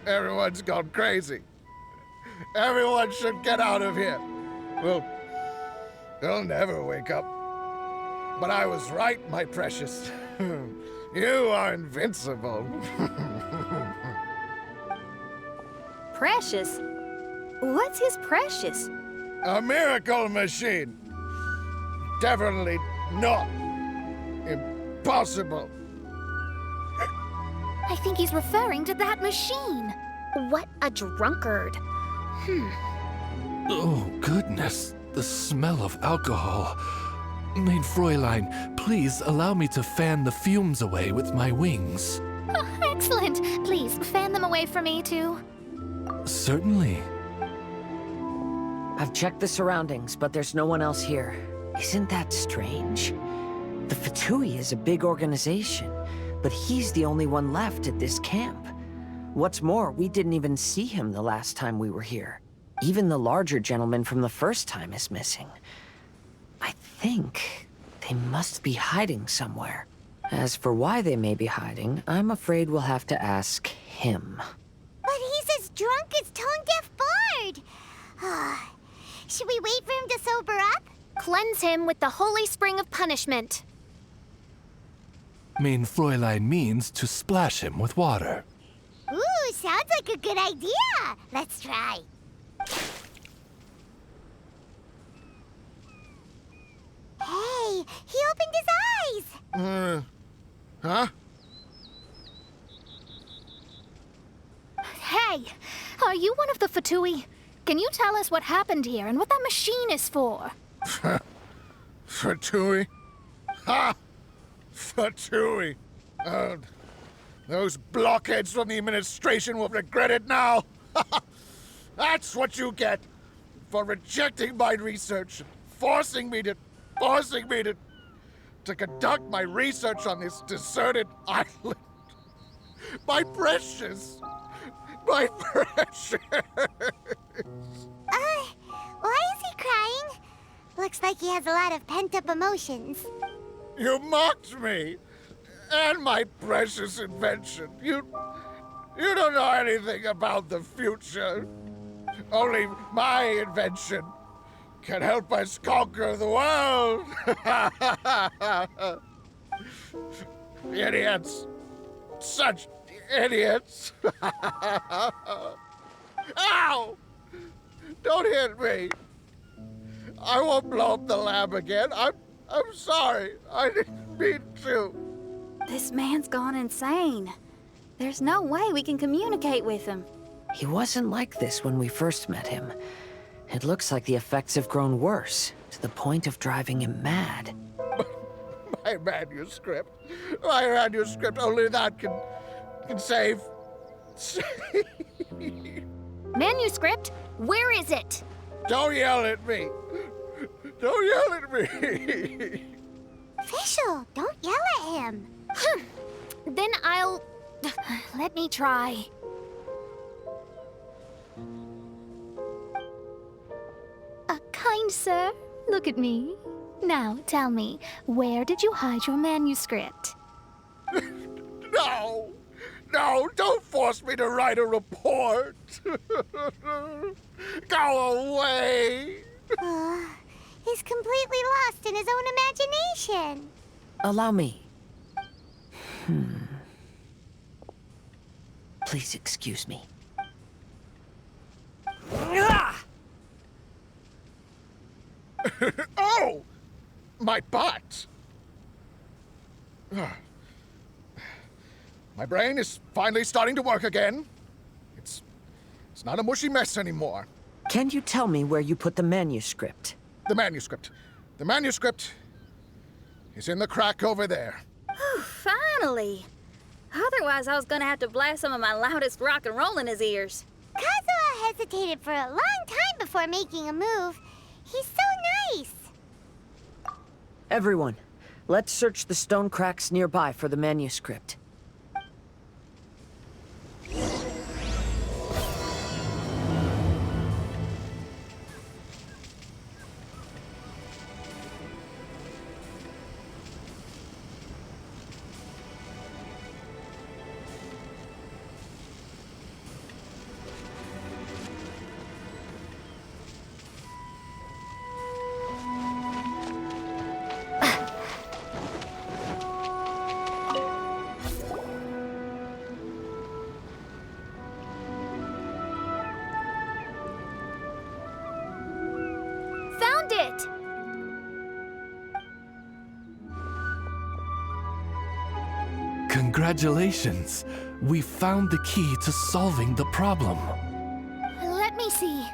Everyone's gone crazy. Everyone should get out of here. They'll never wake up. But I was right, my precious. You are invincible. Precious? What's his precious? A miracle machine. Definitely not impossible. I think he's referring to that machine. What a drunkard. Oh, goodness. The smell of alcohol. Mein Fräulein, please allow me to fan the fumes away with my wings. Oh, excellent. Please, fan them away for me, too. Certainly. I've checked the surroundings, but there's no one else here. Isn't that strange? The Fatui is a big organization, but he's the only one left at this camp. What's more, we didn't even see him the last time we were here. Even the larger gentleman from the first time is missing. I think they must be hiding somewhere. As for why they may be hiding, I'm afraid we'll have to ask him. But he's as drunk as tone-deaf Bard. Should we wait for him to sober up? Cleanse him with the holy spring of punishment. Mein Fräulein means to splash him with water. Ooh, sounds like a good idea. Let's try. Hey, he opened his eyes. Huh? Hey, are you one of the Fatui? Can you tell us what happened here and what that machine is for? Fatui? Ha! Fatui! Those blockheads from the administration will regret it now. That's what you get for rejecting my research and forcing me to conduct my research on this deserted island. My precious! My precious! Why is he crying? Looks like he has a lot of pent-up emotions. You mocked me! And my precious invention. You don't know anything about the future. Only my invention can help us conquer the world. Idiots. Such idiots. Ow! Don't hit me. I won't blow up the lab again. I'm sorry. I didn't mean to. This man's gone insane. There's no way we can communicate with him. He wasn't like this when we first met him. It looks like the effects have grown worse, to the point of driving him mad. My manuscript. My manuscript. Only that can save. Manuscript? Where is it? Don't yell at me. Don't yell at me. Official, don't yell at him. Then I'll... Let me try. Kind sir, look at me. Now, tell me, where did you hide your manuscript? No, don't force me to write a report. Go away. He's completely lost in his own imagination. Allow me. Please excuse me. Oh! My butt! My brain is finally starting to work again. It's not a mushy mess anymore. Can you tell me where you put the manuscript? The manuscript is in the crack over there. Finally! Otherwise, I was gonna have to blast some of my loudest rock and roll in his ears. Kazuha hesitated for a long time before before making a move. He's so nice. Everyone, let's search the stone cracks nearby for the manuscript. Found it! Congratulations! We found the key to solving the problem. Let me see.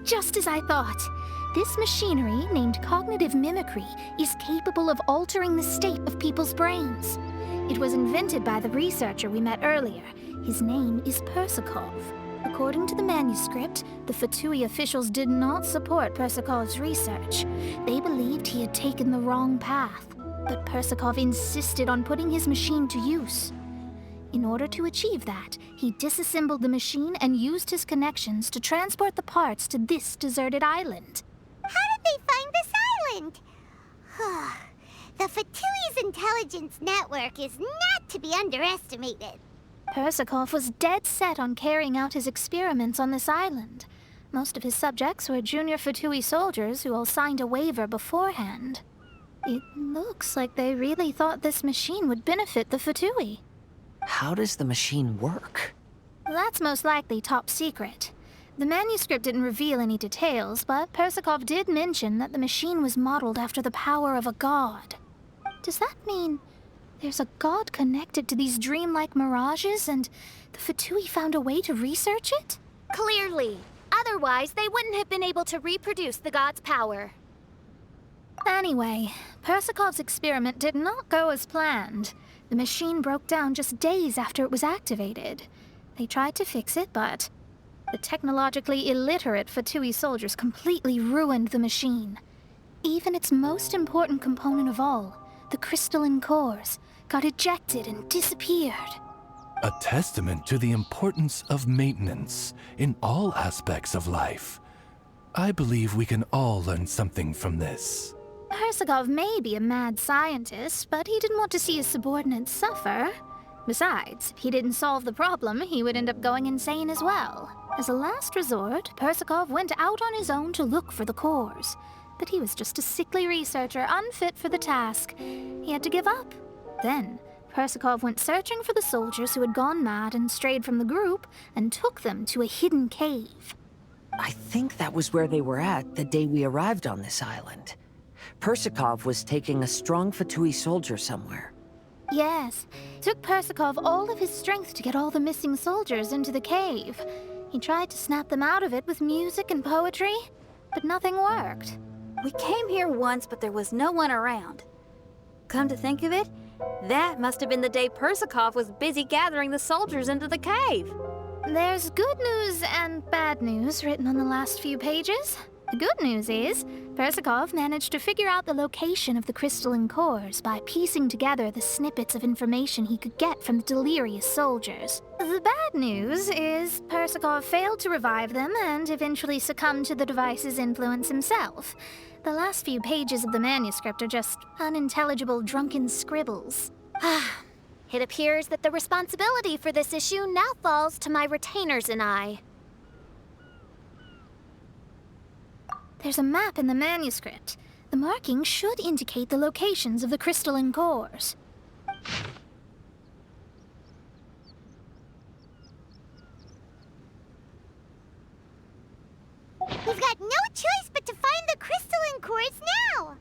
Just as I thought. This machinery, named cognitive mimicry, is capable of altering the state of people's brains. It was invented by the researcher we met earlier. His name is Persakov. According to the manuscript, the Fatui officials did not support Persakov's research. They believed he had taken the wrong path, but Persakov insisted on putting his machine to use. In order to achieve that, he disassembled the machine and used his connections to transport the parts to this deserted island. How did they find this island? The Fatui's intelligence network is not to be underestimated. Persakov was dead set on carrying out his experiments on this island. Most of his subjects were junior Fatui soldiers who all signed a waiver beforehand. It looks like they really thought this machine would benefit the Fatui. How does the machine work? That's most likely top secret. The manuscript didn't reveal any details, but Persakov did mention that the machine was modeled after the power of a god. Does that mean there's a god connected to these dreamlike mirages, and the Fatui found a way to research it? Clearly. Otherwise, they wouldn't have been able to reproduce the god's power. Anyway, Persakov's experiment did not go as planned. The machine broke down just days after it was activated. They tried to fix it, but the technologically illiterate Fatui soldiers completely ruined the machine. Even its most important component of all, the crystalline cores, got ejected and disappeared. A testament to the importance of maintenance in all aspects of life. I believe we can all learn something from this. Persakov may be a mad scientist, but he didn't want to see his subordinates suffer. Besides, if he didn't solve the problem, he would end up going insane as well. As a last resort, Persakov went out on his own to look for the cores. But he was just a sickly researcher, unfit for the task. He had to give up. Then, Persakov went searching for the soldiers who had gone mad and strayed from the group, and took them to a hidden cave. I think that was where they were at the day we arrived on this island. Persakov was taking a strong Fatui soldier somewhere. Yes, it took Persakov all of his strength to get all the missing soldiers into the cave. He tried to snap them out of it with music and poetry, but nothing worked. We came here once, but there was no one around. Come to think of it, that must have been the day Persakov was busy gathering the soldiers into the cave. There's good news and bad news written on the last few pages. The good news is, Persakov managed to figure out the location of the crystalline cores by piecing together the snippets of information he could get from the delirious soldiers. The bad news is, Persakov failed to revive them and eventually succumbed to the device's influence himself. The last few pages of the manuscript are just unintelligible drunken scribbles. It appears that the responsibility for this issue now falls to my retainers and I. There's a map in the manuscript. The markings should indicate the locations of the crystalline cores. We've got no choice but to find the crystalline cores now!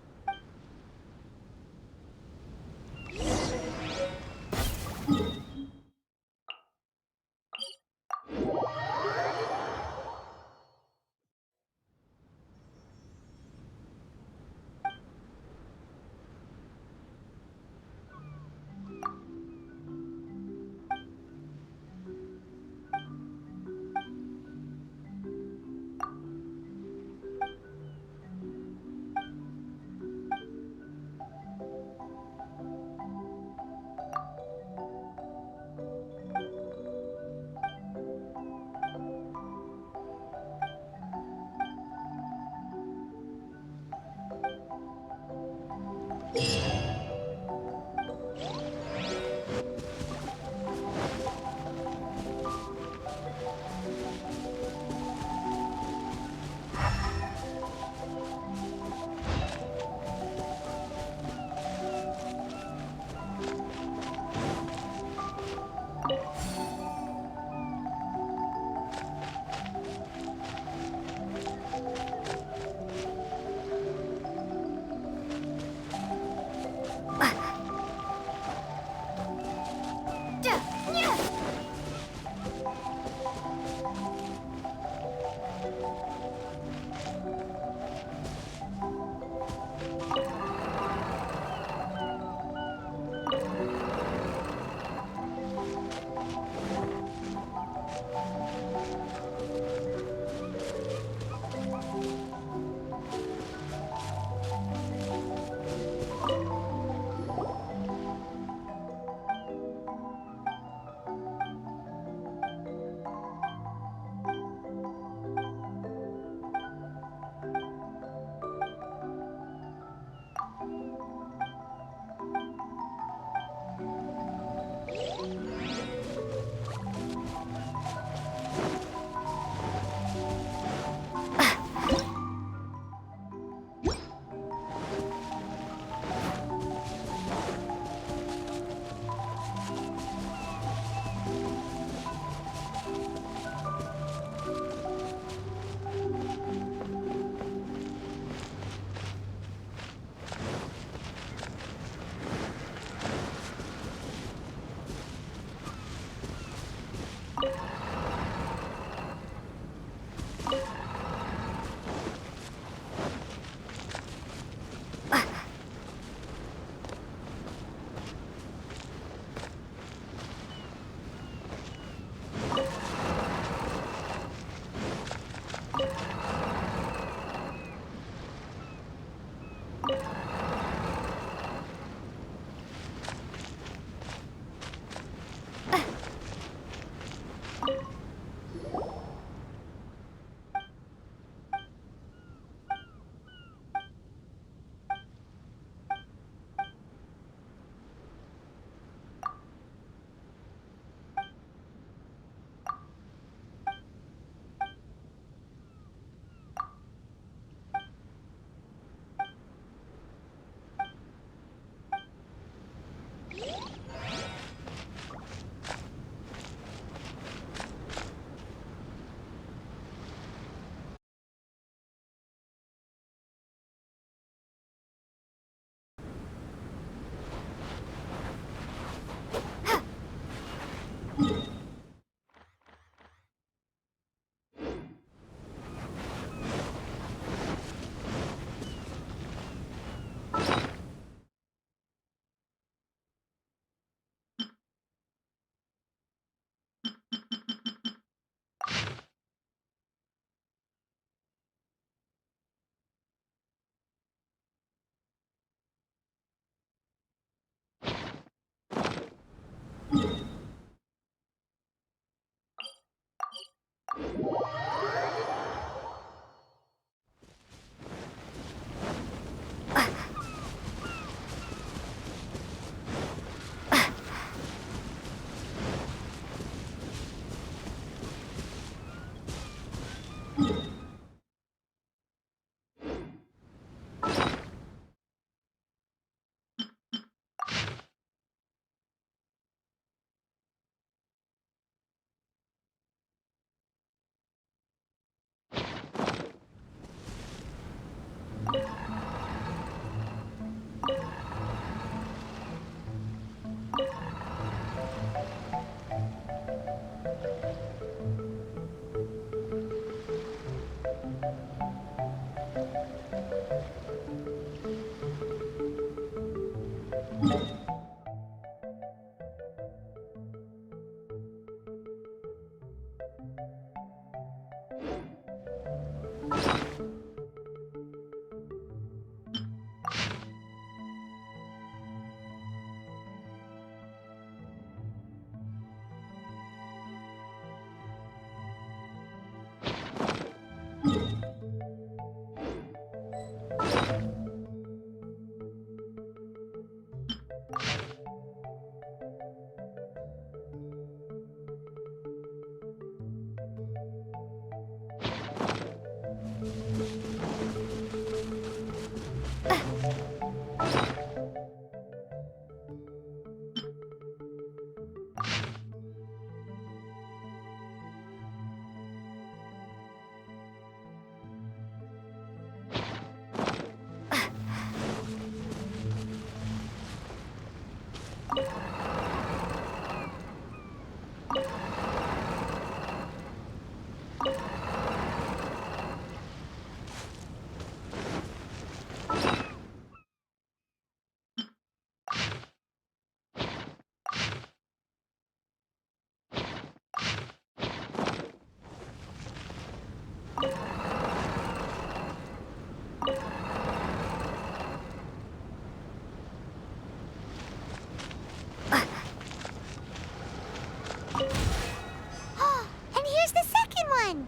And here's the second one.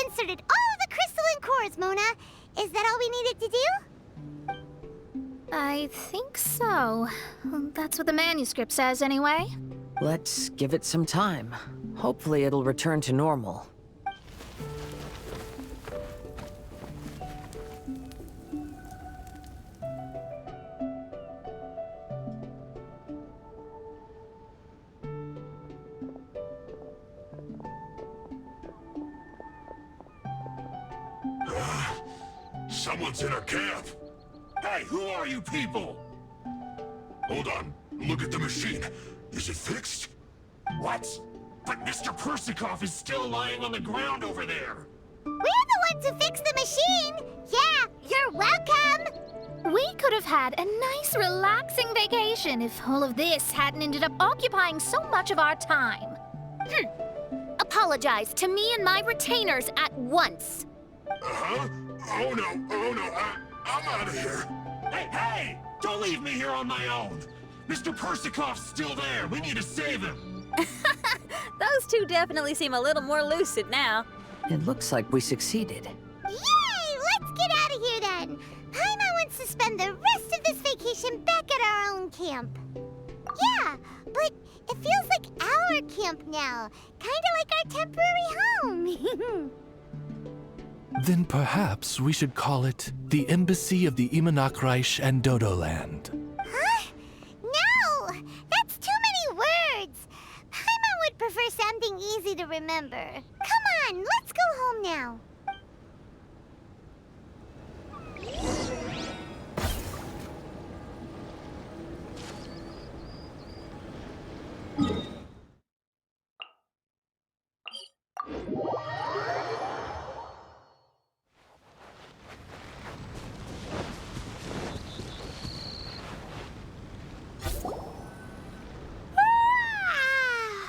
inserted all the crystalline cores, Mona. Is that all we needed to do? I think so. That's what the manuscript says, anyway. Let's give it some time. Hopefully it'll return to normal. Someone's in our camp. Hey, who are you people? Hold on. Look at the machine. Is it fixed? What? But Mr. Persikov is still lying on the ground over there. We're the ones who fixed the machine! Yeah, you're welcome! We could have had a nice, relaxing vacation if all of this hadn't ended up occupying so much of our time. Apologize to me and my retainers at once. Uh-huh? Oh no, I'm out of here. Hey! Don't leave me here on my own. Mr. Persikov's still there. We need to save him. Those two definitely seem a little more lucid now. It looks like we succeeded. Yay! Let's get out of here then! Paimon wants to spend the rest of this vacation back at our own camp. Yeah, but it feels like our camp now. Kinda like our temporary home. Then perhaps we should call it the Embassy of the Imanakreich and Dodoland. Huh? No! That's too many words! Paimon would prefer something easy to remember. Come on, let's go home now.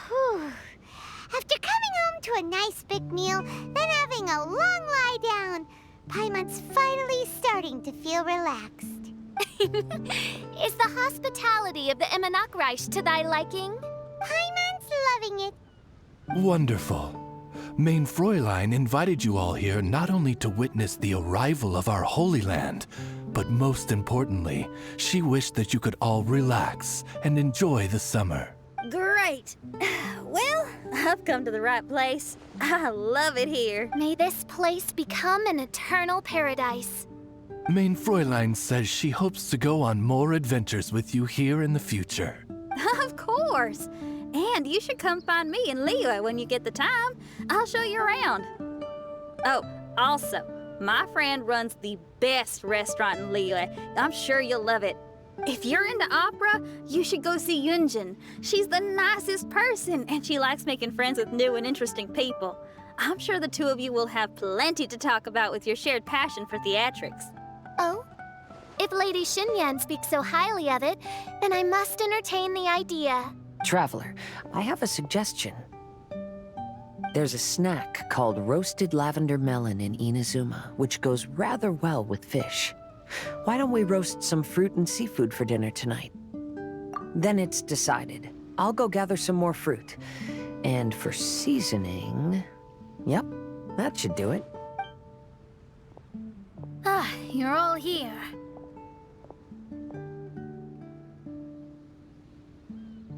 Whew. After coming home to a nice big meal, then having a long lie down, Paimon's finally starting to feel relaxed. Is the hospitality of the Imanakreich to thy liking? Paimon's loving it. Wonderful. Main Fräulein invited you all here not only to witness the arrival of our Holy Land, but most importantly, she wished that you could all relax and enjoy the summer. Great. Well, I've come to the right place. I love it here. May this place become an eternal paradise. Main Fräulein says she hopes to go on more adventures with you here in the future. Of course. And you should come find me in Liyue when you get the time. I'll show you around. Oh, also, my friend runs the best restaurant in Liyue. I'm sure you'll love it. If you're into opera, you should go see Yunjin. She's the nicest person, and she likes making friends with new and interesting people. I'm sure the two of you will have plenty to talk about with your shared passion for theatrics. Oh? If Lady Xinyan speaks so highly of it, then I must entertain the idea. Traveler, I have a suggestion. There's a snack called roasted lavender melon in Inazuma, which goes rather well with fish. Why don't we roast some fruit and seafood for dinner tonight? Then it's decided. I'll go gather some more fruit. And for seasoning... Yep, that should do it. Ah, you're all here.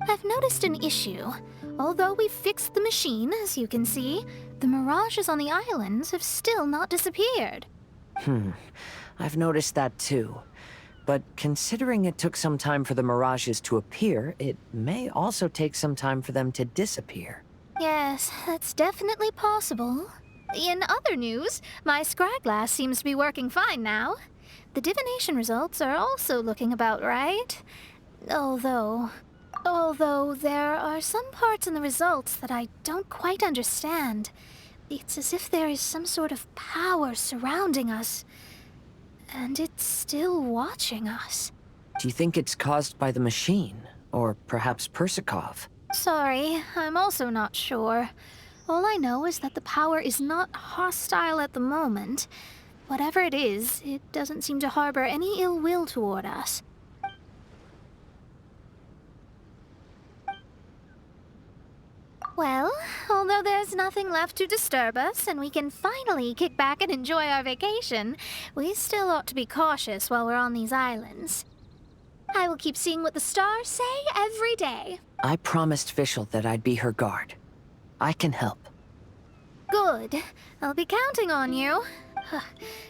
I've noticed an issue. Although we've fixed the machine, as you can see, the mirages on the islands have still not disappeared. I've noticed that too. But considering it took some time for the mirages to appear, it may also take some time for them to disappear. Yes, that's definitely possible. In other news, my scryglass seems to be working fine now. The divination results are also looking about right. Although there are some parts in the results that I don't quite understand. It's as if there is some sort of power surrounding us. And it's still watching us. Do you think it's caused by the machine? Or perhaps Persikov? Sorry, I'm also not sure. All I know is that the power is not hostile at the moment. Whatever it is, it doesn't seem to harbor any ill will toward us. Well, although there's nothing left to disturb us and we can finally kick back and enjoy our vacation, we still ought to be cautious while we're on these islands. I will keep seeing what the stars say every day. I promised Fischl that I'd be her guard. I can help. Good. I'll be counting on you.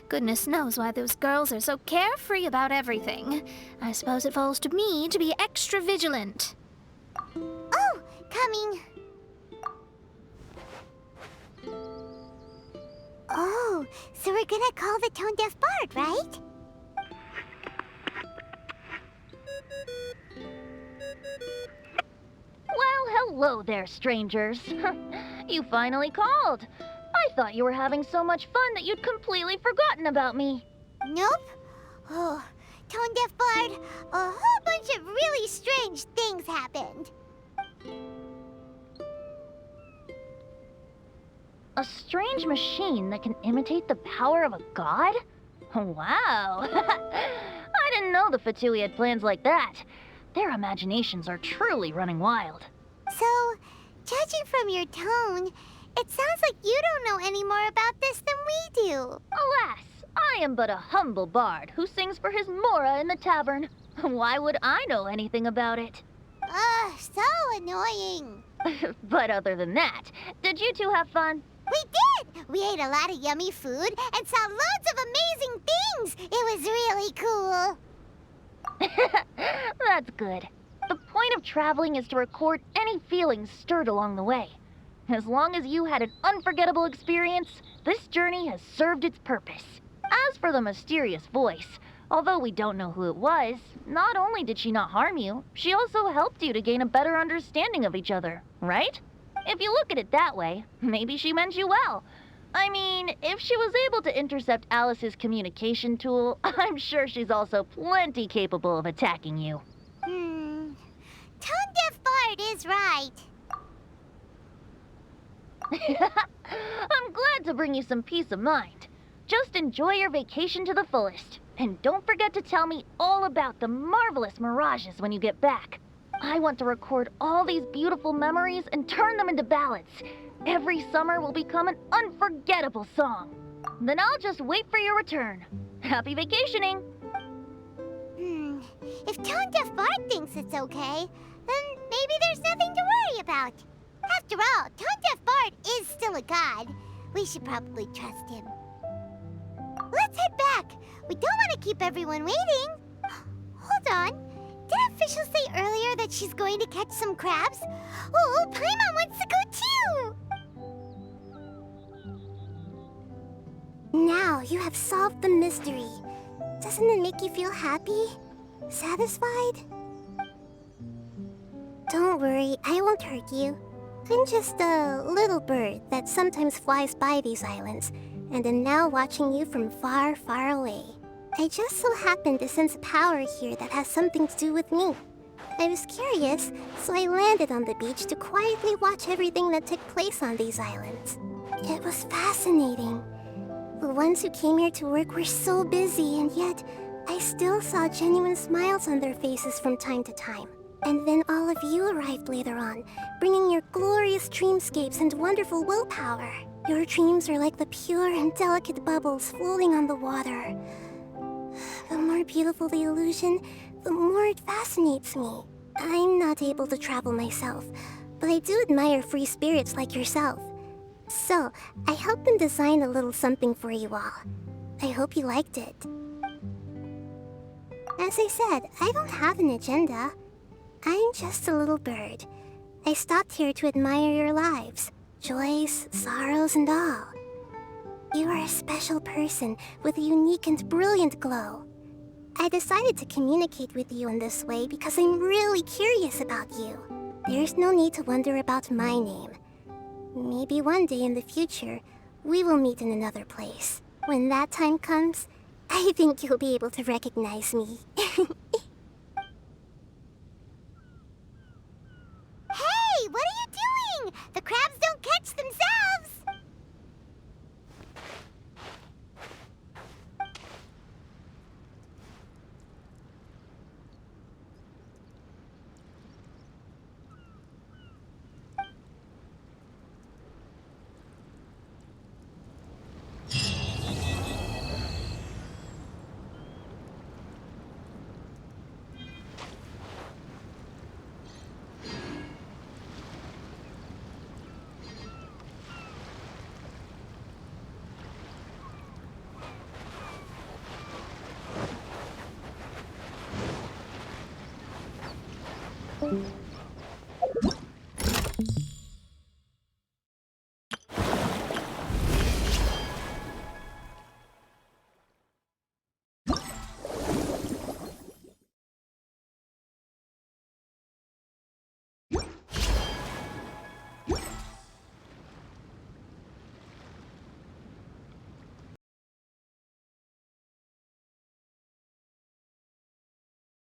Goodness knows why those girls are so carefree about everything. I suppose it falls to me to be extra vigilant. Oh, coming. Oh, so we're gonna call the tone-deaf bard, right? Well, hello there, strangers. You finally called. I thought you were having so much fun that you'd completely forgotten about me. Nope. Oh, tone-deaf bard, a whole bunch of really strange things happened. A strange machine that can imitate the power of a god? Wow. I didn't know the Fatui had plans like that. Their imaginations are truly running wild. So, judging from your tone, it sounds like you don't know any more about this than we do. Alas, I am but a humble bard who sings for his Mora in the tavern. Why would I know anything about it? Ugh, so annoying. But other than that, did you two have fun? We did! We ate a lot of yummy food and saw loads of amazing things. It was really cool. That's good. The point of traveling is to record any feelings stirred along the way. As long as you had an unforgettable experience, this journey has served its purpose. As for the mysterious voice, although we don't know who it was, not only did she not harm you, she also helped you to gain a better understanding of each other, right? If you look at it that way, maybe she meant you well. I mean, if she was able to intercept Alice's communication tool, I'm sure she's also plenty capable of attacking you. Tone-deaf bard is right. I'm glad to bring you some peace of mind. Just enjoy your vacation to the fullest. And don't forget to tell me all about the marvelous mirages when you get back. I want to record all these beautiful memories and turn them into ballads. Every summer will become an unforgettable song. Then I'll just wait for your return. Happy vacationing! If tone-deaf bard thinks it's okay, then maybe there's nothing to worry about. After all, tone-deaf bard is still a god. We should probably trust him. Let's head back. We don't want to keep everyone waiting. Hold on. Didn't Fischl say earlier that she's going to catch some crabs? Oh, Paimon wants to go too! Now you have solved the mystery. Doesn't it make you feel happy? Satisfied? Don't worry, I won't hurt you. I'm just a little bird that sometimes flies by these islands, and am now watching you from far, far away. I just so happened to sense a power here that has something to do with me. I was curious, so I landed on the beach to quietly watch everything that took place on these islands. It was fascinating. The ones who came here to work were so busy, and yet I still saw genuine smiles on their faces from time to time. And then all of you arrived later on, bringing your glorious dreamscapes and wonderful willpower. Your dreams are like the pure and delicate bubbles floating on the water. The more beautiful the illusion, the more it fascinates me. I'm not able to travel myself, but I do admire free spirits like yourself. So, I helped them design a little something for you all. I hope you liked it. As I said, I don't have an agenda. I'm just a little bird. I stopped here to admire your lives, joys, sorrows, and all. You are a special person with a unique and brilliant glow. I decided to communicate with you in this way because I'm really curious about you. There's no need to wonder about my name. Maybe one day in the future, we will meet in another place. When that time comes, I think you'll be able to recognize me. Hey, what are you doing? The crabs don't catch themselves! Huh?